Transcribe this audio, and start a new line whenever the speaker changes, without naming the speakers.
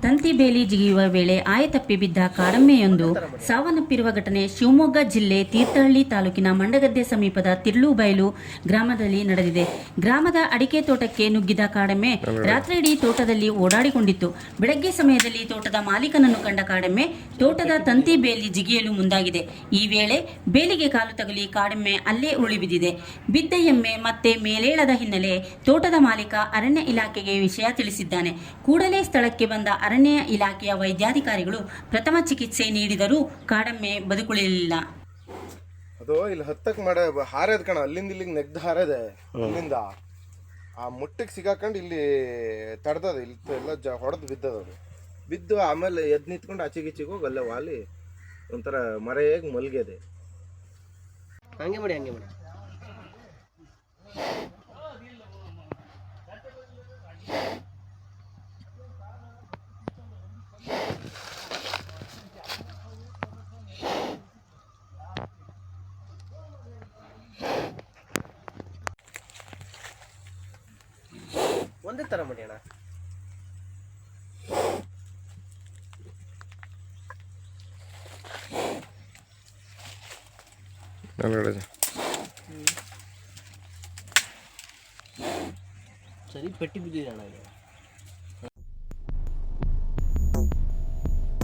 ತಂತಿ ಬೇಲಿ ಜಿಗಿಯುವ ವೇಳೆ ಆಯತಪ್ಪಿ ಬಿದ್ದ ಕಾಡೆಮ್ಮೆಯೊಂದು ಸಾವನ್ನಪ್ಪಿರುವ ಘಟನೆ ಶಿವಮೊಗ್ಗ ಜಿಲ್ಲೆ ತೀರ್ಥಹಳ್ಳಿ ತಾಲೂಕಿನ ಮಂಡಗದ್ದೆ ಸಮೀಪದ ತಿರ್ಲುಬೈಲು ಗ್ರಾಮದಲ್ಲಿ ನಡೆದಿದೆ. ಗ್ರಾಮದ ಅಡಿಕೆ ತೋಟಕ್ಕೆ ನುಗ್ಗಿದ ಕಾಡೆಮ್ಮೆ ರಾತ್ರಿಯಿಡೀ ತೋಟದಲ್ಲಿ ಓಡಾಡಿಕೊಂಡಿತ್ತು. ಬೆಳಗ್ಗೆ ಸಮಯದಲ್ಲಿ ತೋಟದ ಮಾಲೀಕನನ್ನು ಕಂಡ ಕಾಡೆಮ್ಮೆ ತೋಟದ ತಂತಿ ಬೇಲಿ ಜಿಗಿಯಲು ಮುಂದಾಗಿದೆ. ಈ ವೇಳೆ ಬೇಲಿಗೆ ಕಾಲು ತಗುಲಿ ಕಾಡೆಮ್ಮೆ ಅಲ್ಲೇ ಉರುಳಿಬಿದ್ದಿದೆ. ಬಿದ್ದ ಎಮ್ಮೆ ಮತ್ತೆ ಮೇಲೇಳದ ಹಿನ್ನೆಲೆ ತೋಟದ ಮಾಲೀಕ ಅರಣ್ಯ ಇಲಾಖೆಗೆ ವಿಷಯ ತಿಳಿಸಿದ್ದಾನೆ. ಕೂಡಲೇ ಸ್ಥಳಕ್ಕೆ ಬಂದ ಅರಣ್ಯ ಇಲಾಖೆಯ ವೈದ್ಯಾಧಿಕಾರಿಗಳು ಪ್ರಥಮ ಚಿಕಿತ್ಸೆ ನೀಡಿದರೂ ಕಾಡೆಮ್ಮೆ ಬದುಕುಳಿಯಲಿಲ್ಲ.
ಅದು ಇಲ್ಲಿ ಹತ್ತಕ್ ಮಾಡ ಹಾರದ ಕಣ, ಅಲ್ಲಿಂದ ಇಲ್ಲಿಗೆ ನೆಗ್ದು ಹಾರದೆ, ಇಲ್ಲಿಂದ ಆ ಮುಟ್ಟಿಗೆ ಸಿಗಾಕೊಂಡು ಇಲ್ಲಿ ತಡ್ದದ, ಇಲ್ಲಿ ಎಲ್ಲ ಹೊಡೆದು ಬಿದ್ದದ. ಅದು ಬಿದ್ದು ಆಮೇಲೆ ಎದ್ದು ನಿಂತ್ಕೊಂಡು ಆಚೆಗೀಚೆಗೆ ಹೋಗಿ ಅಲ್ಲೇ ವಾಲಿ ಒಂಥರ ಮರೆಯಾಗಿ ಮಲ್ಗಿದೆ.
ಹಂಗೆ ಮಾಡಿ ಹಂಗೆ ಮಾಡಿ. ಒಂದೇ ಥರ ಮಾಡಿ ಅಣ್ಣ. ಸರಿ ಪೆಟ್ಟಿ ಬಿದ್ದಿದೆ ಅಣ್ಣ ಇದು.